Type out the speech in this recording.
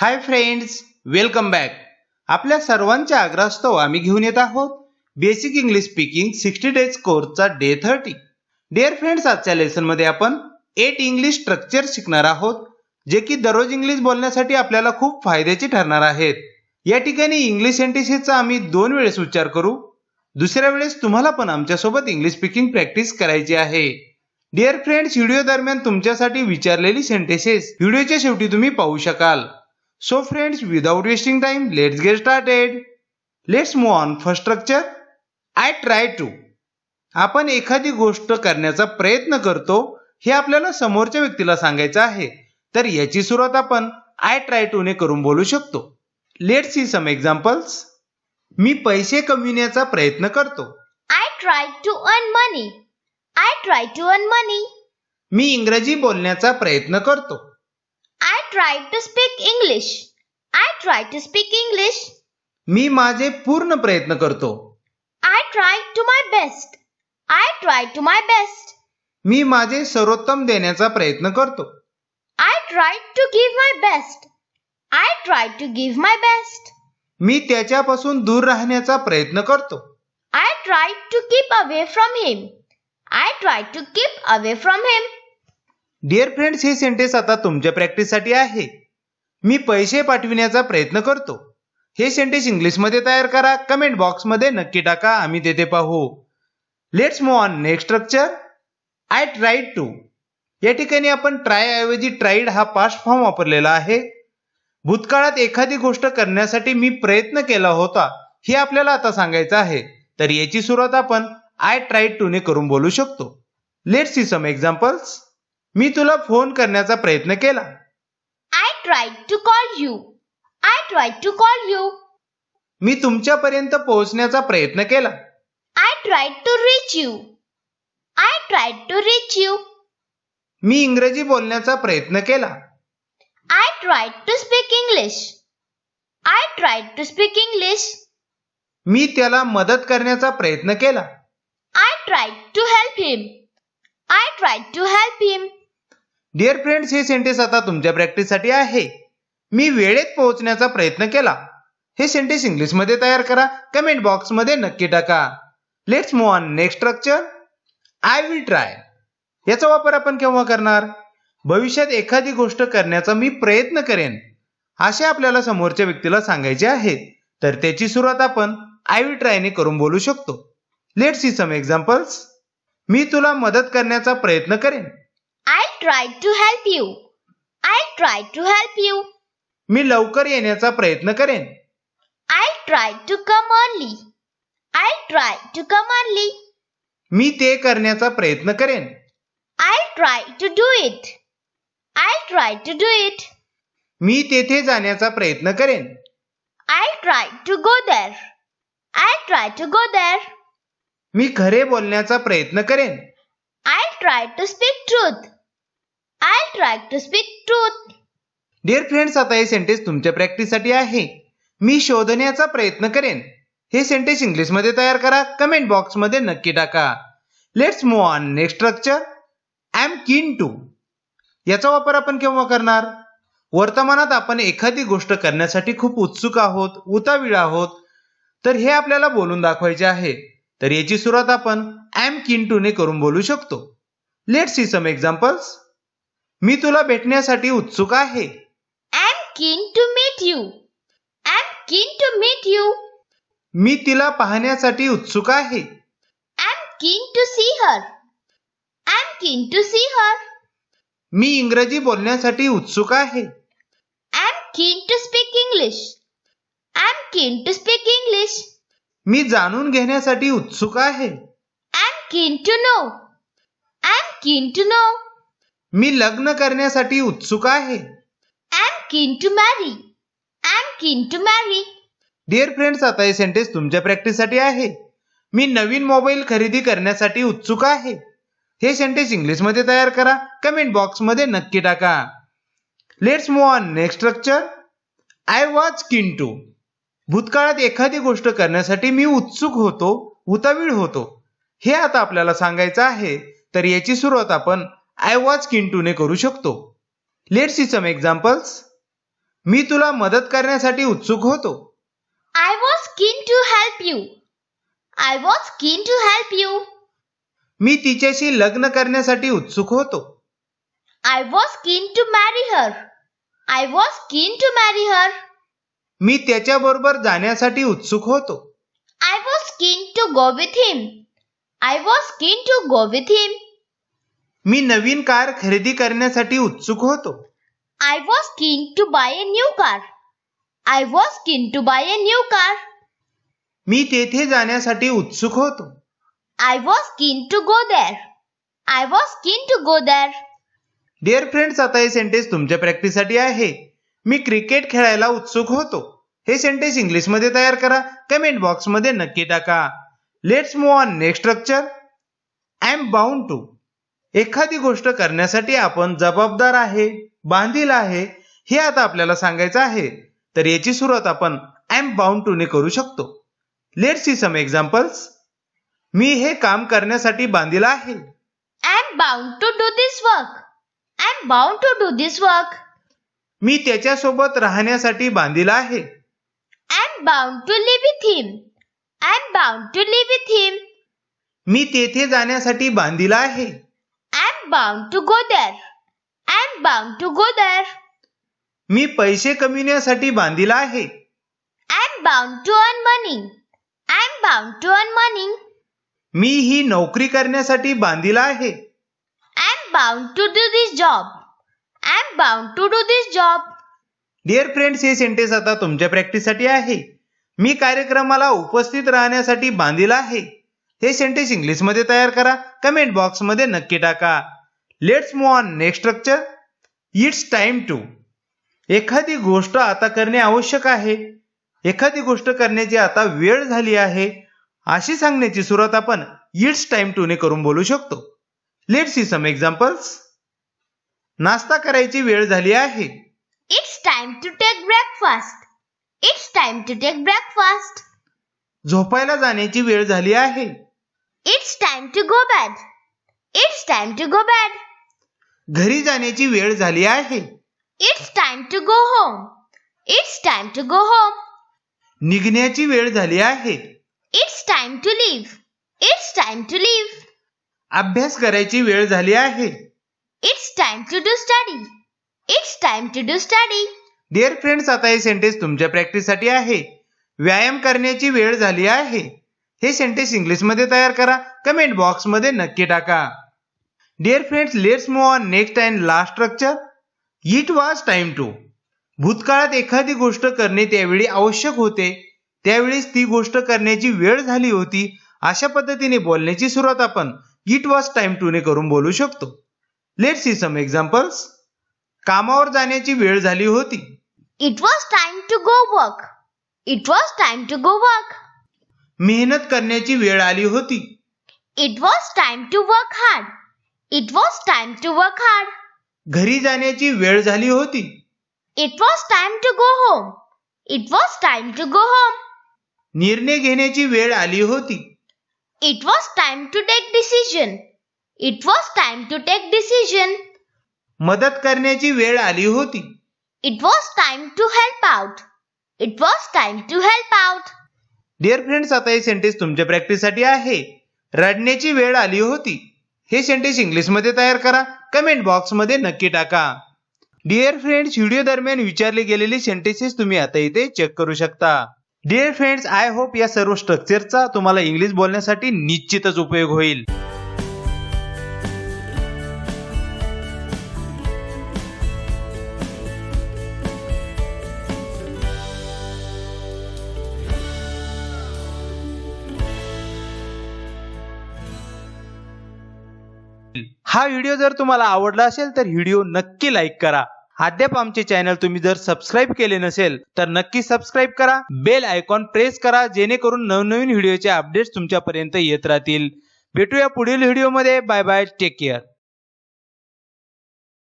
Hi friends, welcome back. आपल्या सर्वांच्या आग्रहास्तव आम्ही घेऊन येत आहोत बेसिक इंग्लिश स्पीकिंग 60 डेज कोर्सचा डे 30. डिअर फ्रेंड्स, आजच्या लेसन मध्ये आपण 8 इंग्लिश स्ट्रक्चर शिकणार आहोत, जे की दररोज इंग्लिश बोलण्यासाठी आपल्याला खूप फायद्याचे ठरणार आहेत. या ठिकाणी इंग्लिश सेंटेन्सेसचा आम्ही 2 वेळेस उच्चार करू. दुसऱ्या वेळेस तुम्हाला पण आमच्यासोबत इंग्लिश स्पीकिंग प्रॅक्टिस करायची आहे. डिअर फ्रेंड्स, व्हिडिओ दरम्यान तुमच्यासाठी विचारलेली सेंटेन्सेस व्हिडिओच्या शेवटी तुम्ही पाहू शकाल. So friends, without wasting time, let's get started. Let's move on. First structure, I try to. आपण एखादी गोष्ट करण्याचा प्रयत्न करतो हे आपल्याला समोरच्या व्यक्तीला सांगायचं आहे, तर याची सुरुवात आपण I try to ने करून बोलू शकतो. Let's see some examples. मी पैसे कमविण्याचा प्रयत्न करतो. I try to earn money. I try to earn money. मी इंग्रजी बोलण्याचा प्रयत्न करतो. I try to speak English. I try to speak English. मी माझे पूर्ण प्रयत्न करतो. I try to my best. I try to my best. मी माझे सर्वोत्तम देण्याचा प्रयत्न करतो. I try to give my best. I try to give my best. मी त्याच्यापासून दूर राहण्याचा प्रयत्न करतो. I try to keep away from him. I try to keep away from him. Dear friends, हे सेंटेन्स आता तुमच्या प्रॅक्टिससाठी आहे. मी पैसे पाठविण्याचा प्रयत्न करतो. हे सेंटेन्स इंग्लिशमध्ये तयार करा. कमेंट बॉक्समध्ये नक्की टाका, आम्ही तेथे पाहू. Let's move on. Next structure, I tried to. या ठिकाणी आपण ट्राय ऐवजी ट्राईड हा पास्ट फॉर्म वापरलेला आहे. भूतकाळात एखादी गोष्ट करण्यासाठी मी प्रयत्न केला होता हे आपल्याला आता सांगायचं आहे, तर याची सुरुवात आपण आय ट्राईड टू ने करून बोलू शकतो. Let's see some examples. मी तुला फोन करण्याचा प्रयत्न केला. I tried to call you. I tried to call you. मी तुमच्यापर्यंत पोहोचण्याचा प्रयत्न केला. I tried to reach you. I tried to reach you. मी इंग्रजी बोलण्याचा प्रयत्न केला. I tried to speak English. I tried to speak English. मी त्याला मदत करण्याचा प्रयत्न केला. I tried to help him. I tried to help him. Dear friends, हे सेंटेन्स आता तुमच्या प्रॅक्टिससाठी आहे. मी वेळेत पोहोचण्याचा प्रयत्न केला. हे सेंटेन्स इंग्लिशमध्ये तयार करा. कमेंट बॉक्समध्ये नक्की टाका. Let's move on. Next structure, I will try. याचा वापर आपण केव्हा करणार? भविष्यात एखादी गोष्ट करण्याचा मी प्रयत्न करेन असे आपल्याला समोरच्या व्यक्तीला सांगायचे आहे, तर त्याची सुरुवात आपण आय विल ट्राय ने करून बोलू शकतो. Let's see some examples. मी तुला मदत करण्याचा प्रयत्न करेन. I tried to help you. I tried to help you. मी लवकर येण्याचा प्रयत्न करेन. I tried to come early. I tried to come early. मी ते करण्याचा प्रयत्न करेन. I tried to do it. I tried to do it. मी तेथे जाण्याचा प्रयत्न करेन. I tried to go there. I tried to go there. मी खरे बोलण्याचा प्रयत्न करेन. I tried to speak truth. I tried to speak truth. Dear friends, आता हे सेंटेन्स तुमच्या प्रॅक्टिससाठी आहे. मी शोधण्याचा प्रयत्न करेन. हे सेंटेन्स इंग्लिशमध्ये तयार करा. कमेंट बॉक्समध्ये नक्की टाका. Let's move on. Next structure, I am keen to. याचा वापर आपण केव्हा करणार? वर्तमानात आपण एखादी गोष्ट करण्यासाठी खूप उत्सुक आहोत, उतावीळ आहोत, तर हे आपल्याला बोलून दाखवायचे आहे, तर याची सुरुवात आपण आय एम कीन टू ने करून बोलू शकतो. Let's see some examples. मी तुला भेटण्यासाठी उत्सुक आहे. I'm keen to meet you. I'm keen to meet you. मी तिला पाहण्यासाठी उत्सुक आहे. I'm keen to see her. I'm keen to see her. मी इंग्रजी बोलण्यासाठी उत्सुक आहे. I'm keen to speak English. I'm keen to speak English. मी जाणून घेण्यासाठी उत्सुक आहे. I'm keen to know. I'm keen to know. मी लग्न करण्यासाठी उत्सुक आहे. I'm keen to marry. I'm keen to marry. Dear friends, आता हे सेंटेन्स तुमच्या प्रॅक्टिससाठी आहे. मी नवीन मोबाईल खरेदी करण्यासाठी उत्सुक आहे. हे सेंटेन्स इंग्लिशमध्ये तयार करा. कमेंट बॉक्समध्ये नक्की टाका. Let's move on. Next structure, I was keen to. भूतकाळात एखादी गोष्ट करण्यासाठी मी उत्सुक होतो, उतावीळ होतो, हे आता आपल्याला सांगायचं आहे, तर याची सुरुवात आपण आय वॉज कीन टू ने करू शकतो. Let's see some examples. मी तुला मदत करण्यासाठी उत्सुक होतो. I was keen to help you. I was keen to help you. मी तिच्याशी लग्न करण्यासाठी उत्सुक होतो. I was keen to marry her. I was keen to marry her. मी त्याच्याबरोबर जाण्यासाठी उत्सुक होतो. I was keen to go with him. I was keen to go with him. Me Naveen car खरेदी करण्यासाठी उत्सुक होतो. I was keen to buy a new car. I was keen to buy a new car. मी तेथे जाण्यासाठी उत्सुक होतो. I was keen to go there. I was keen to go there. Dear friends, आता हे सेंटेन्स तुमच्या प्रॅक्टिससाठी आहे. मी cricket खेळायला उत्सुक होतो. हे सेंटेन्स इंग्लिश मध्ये तयार करा. कमेंट बॉक्स मध्ये नक्की टाका. Let's move on next structure. I am bound to. एखादी गोष्ट करण्यासाठी आपण जबाबदार आहे, बांधील आहे, हे आता आपल्याला सांगायचं आहे. तर याची सुरुवात आपण आय एम बाउंड टू ने करू शकतो. Let's see some examples. मी हे काम करण्यासाठी बांधील आहे. I am bound to do this work. I am bound to do this work. मी त्याच्यासोबत राहण्यासाठी बांधील आहे. I am bound to live with him. I am bound to live with him. मी तेथे जाण्यासाठी बांधील आहे. I am bound to go there. I am bound to go there. मी पैसे कमविण्यासाठी बांधील आहे. I am bound to earn money. I am bound to earn money. मी ही नोकरी करण्यासाठी बांधील आहे. I am bound to do this job. I am bound to do this job. Dear friends, हे sentence आता तुमच्या प्रॅक्टिससाठी आहे. मी कार्यक्रमाला उपस्थित राहण्यासाठी बांधील आहे. हे सेंटेन्स इंग्लिश मध्ये तयार करा. कमेंट बॉक्स मध्ये नक्की टाका. Let's move on next structure. It's time to. एखादी गोष्ट आता करणे आवश्यक आहे. एखादी गोष्ट करण्याची आता वेळ झाली आहे, अशी सांगण्याची सुरुवात आपण इट्स टाइम टू ने करून बोलू शकतो. Let's see some examples. नाश्ता करायची वेळ झाली आहे. It's time to take breakfast. It's time to take breakfast. झोपायला जाण्याची वेळ झाली आहे. It's time to go bed. It's time to go bed. घरी जाण्याची वेळ झाली आहे. It's time to go home. It's time to go home. निघण्याची वेळ झाली आहे. It's time to leave. It's time to leave. अभ्यास करायची वेळ झाली आहे. It's time to do study. It's time to do study. Dear friends, आता हे सेंटेन्स तुमच्या प्रॅक्टिससाठी आहे. व्यायाम करण्याची वेळ झाली आहे. हे सेंटेन्स इंग्लिश मध्ये तयार करा. कमेंट बॉक्स मध्ये नक्की टाका. Dear friends, let's move on next and last structure. It was time to. भूतकाळात एखादी गोष्ट करणे त्यावेळी आवश्यक होते, त्यावेळीच ती गोष्ट करण्याची वेळ झाली होती, अशा पद्धतीने बोलण्याची सुरुवात आपण इट वॉज टाइम टू ने करून बोलू शकतो. Let's see some examples. कामावर जाण्याची वेळ झाली होती. It was time to go work. It was time to go work. मेहनत करण्याची वेळ आली होती. It was time to work hard. It was time to work hard. घरी जाण्याची वेळ झाली होती. It was time to go home. It was time to go home. निर्णय घेण्याची वेळ आली होती. It was time to take decision. It was time to take decision. मदत करण्याची वेळ आली होती. It was time to help out. It was time to help out. Dear friends, आता हे सेंटेन्स तुमच्या प्रॅक्टिससाठी आहे. रडण्याची वेळ आली होती. हे सेंटेन्स इंग्लिश मध्ये तयार करा. कमेंट बॉक्स मध्ये नक्की टाका. डिअर फ्रेंड्स, व्हिडिओ दरम्यान विचारले गेलेले सेंटेन्सेस तुम्ही आता इथे चेक करू शकता. डिअर फ्रेंड्स, आय होप या सर्व स्ट्रक्चरचा तुम्हाला इंग्लिश बोलण्यासाठी निश्चितच उपयोग होईल. हा व्हिडिओ जर तुम्हाला आवडला असेल तर व्हिडिओ नक्की लाईक करा. अद्याप आमचे चॅनल तुम्ही जर सबस्क्राईब केले नसेल तर नक्की सबस्क्राईब करा. बेल आयकॉन प्रेस करा, जेणेकरून नवनवीन व्हिडिओचे अपडेट्स तुमच्यापर्यंत येत राहतील. भेटूया पुढील व्हिडिओमध्ये. Bye bye, take care.